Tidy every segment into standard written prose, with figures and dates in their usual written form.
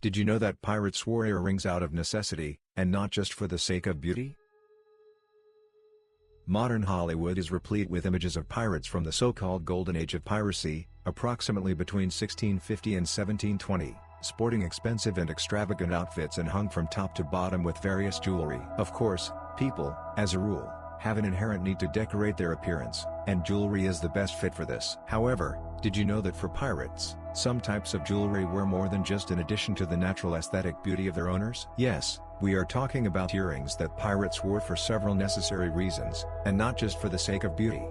Did you know that pirates wore earrings out of necessity, and not just for the sake of beauty? Modern Hollywood is replete with images of pirates from the so-called Golden Age of piracy, approximately between 1650 and 1720, sporting expensive and extravagant outfits and hung from top to bottom with various jewelry. Of course, people, as a rule, have an inherent need to decorate their appearance, and jewelry is the best fit for this. However, did you know that for pirates, some types of jewelry were more than just an addition to the natural aesthetic beauty of their owners? Yes, we are talking about earrings that pirates wore for several necessary reasons, and not just for the sake of beauty.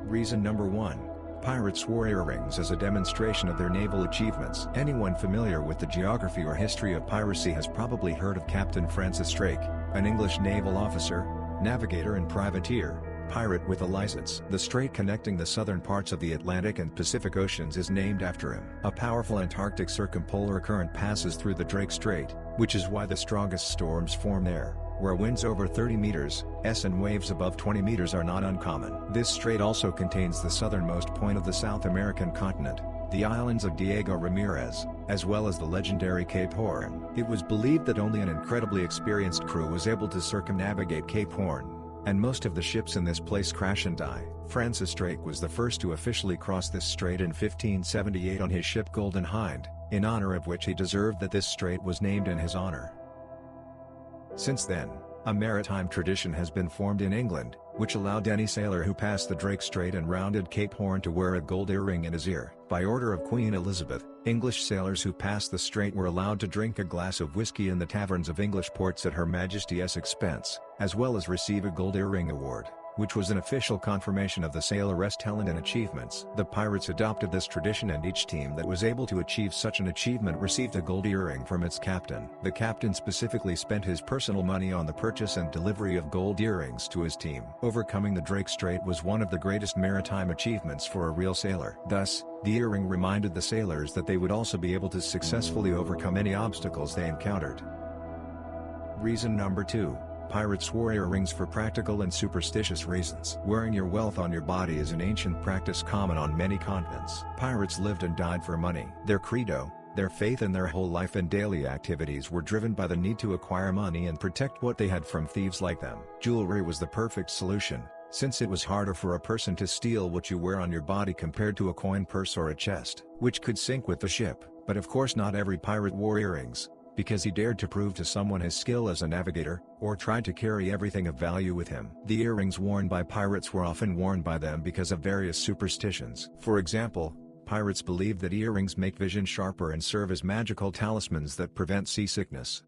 Reason number 1. Pirates wore earrings as a demonstration of their naval achievements. Anyone familiar with the geography or history of piracy has probably heard of Captain Francis Drake, an English naval officer, navigator and privateer, pirate with a license. The strait connecting the southern parts of the Atlantic and Pacific Oceans is named after him. A powerful Antarctic circumpolar current passes through the Drake Strait, which is why the strongest storms form there, where winds over 30 meters and waves above 20 meters are not uncommon. This strait also contains the southernmost point of the South American continent, the islands of Diego Ramirez, as well as the legendary Cape Horn. It was believed that only an incredibly experienced crew was able to circumnavigate Cape Horn, and most of the ships in this place crash and die. Francis Drake was the first to officially cross this strait in 1578 on his ship Golden Hind, in honor of which he deserved that this strait was named in his honor. Since then, a maritime tradition has been formed in England, which allowed any sailor who passed the Drake Strait and rounded Cape Horn to wear a gold earring in his ear. By order of Queen Elizabeth, English sailors who passed the strait were allowed to drink a glass of whiskey in the taverns of English ports at Her Majesty's expense, as well as receive a gold earring award, which was an official confirmation of the sailor's talent and achievements. The pirates adopted this tradition, and each team that was able to achieve such an achievement received a gold earring from its captain. The captain specifically spent his personal money on the purchase and delivery of gold earrings to his team. Overcoming the Drake Strait was one of the greatest maritime achievements for a real sailor. Thus, the earring reminded the sailors that they would also be able to successfully overcome any obstacles they encountered. Reason number 2. Pirates wore earrings for practical and superstitious reasons. Wearing your wealth on your body is an ancient practice common on many continents. Pirates lived and died for money. Their credo, their faith and their whole life and daily activities were driven by the need to acquire money and protect what they had from thieves like them. Jewelry was the perfect solution, since it was harder for a person to steal what you wear on your body compared to a coin purse or a chest, which could sink with the ship. But of course not every pirate wore earrings, because he dared to prove to someone his skill as a navigator, or tried to carry everything of value with him. The earrings worn by pirates were often worn by them because of various superstitions. For example, pirates believed that earrings make vision sharper and serve as magical talismans that prevent seasickness.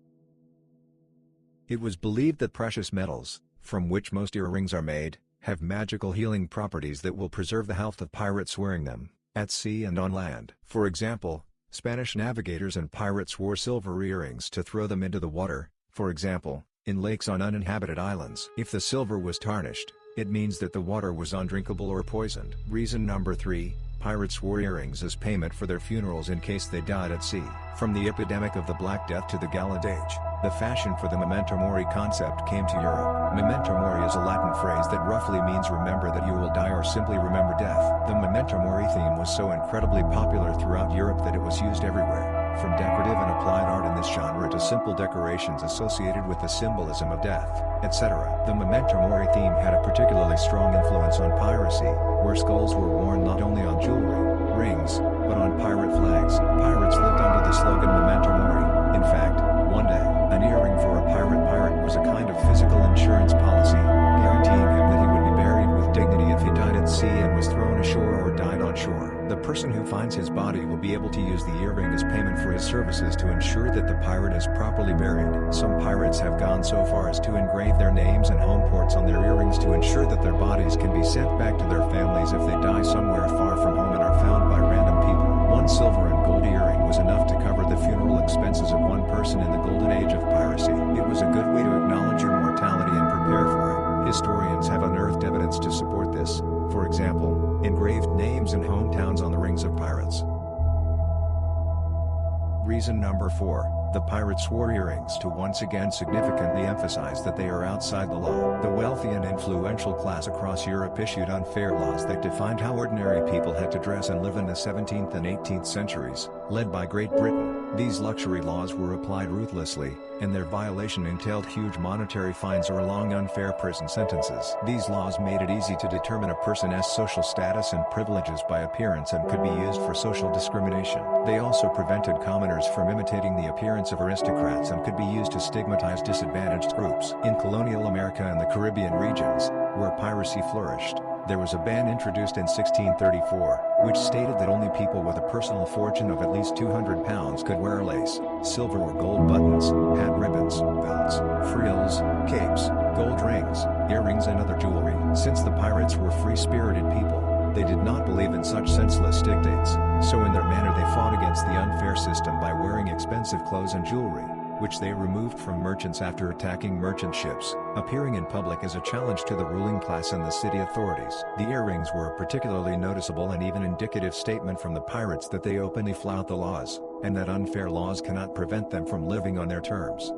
It was believed that precious metals, from which most earrings are made, have magical healing properties that will preserve the health of pirates wearing them, at sea and on land. For example, Spanish navigators and pirates wore silver earrings to throw them into the water, for example, in lakes on uninhabited islands. If the silver was tarnished, it means that the water was undrinkable or poisoned. Reason number 3. Pirates wore earrings as payment for their funerals in case they died at sea. From the epidemic of the Black Death to the Gilded Age, the fashion for the memento mori concept came to Europe. Memento mori is a Latin phrase that roughly means remember that you will die or simply remember death. The memento mori theme was so incredibly popular throughout Europe that it was used everywhere, from decorative and applied art in this genre to simple decorations associated with the symbolism of death, etc. The memento mori theme had a particularly strong influence on piracy, where skulls were worn not only on jewelry, rings, but on pirate flags. Pirates lived under the slogan memento mori. In fact, one day, an earring for a pirate was a kind of physical insurance policy, guaranteeing him that he would be buried with dignity if he died at sea and was thrown ashore or died on shore. The person who finds his body will be able to use the earring as payment for his services to ensure that the pirate is properly buried. Some pirates have gone so far as to engrave their names and home ports on their earrings to ensure that their bodies can be sent back to their families if they die somewhere far from home and are found by random people. One silver and gold earring was enough to cover the funeral expenses of one person in the Golden Age of piracy. It was a good way to acknowledge your mortality and prepare for it. Historians have unearthed evidence to support this, for example, engraved names and hometowns on the rings of pirates. Reason number 4. The pirates wore earrings to once again significantly emphasize that they are outside the law. The wealthy and influential class across Europe issued unfair laws that defined how ordinary people had to dress and live in the 17th and 18th centuries, led by Great Britain. These luxury laws were applied ruthlessly, and their violation entailed huge monetary fines or long unfair prison sentences. These laws made it easy to determine a person's social status and privileges by appearance and could be used for social discrimination. They also prevented commoners from imitating the appearance of aristocrats and could be used to stigmatize disadvantaged groups. In colonial America and the Caribbean regions, where piracy flourished, there was a ban introduced in 1634, which stated that only people with a personal fortune of at least £200 could wear lace, silver or gold buttons, hat ribbons, belts, frills, capes, gold rings, earrings and other jewelry. Since the pirates were free-spirited people, they did not believe in such senseless dictates, so in their manner they fought against the unfair system by wearing expensive clothes and jewelry, which they removed from merchants after attacking merchant ships, appearing in public as a challenge to the ruling class and the city authorities. The earrings were a particularly noticeable and even indicative statement from the pirates that they openly flout the laws, and that unfair laws cannot prevent them from living on their terms.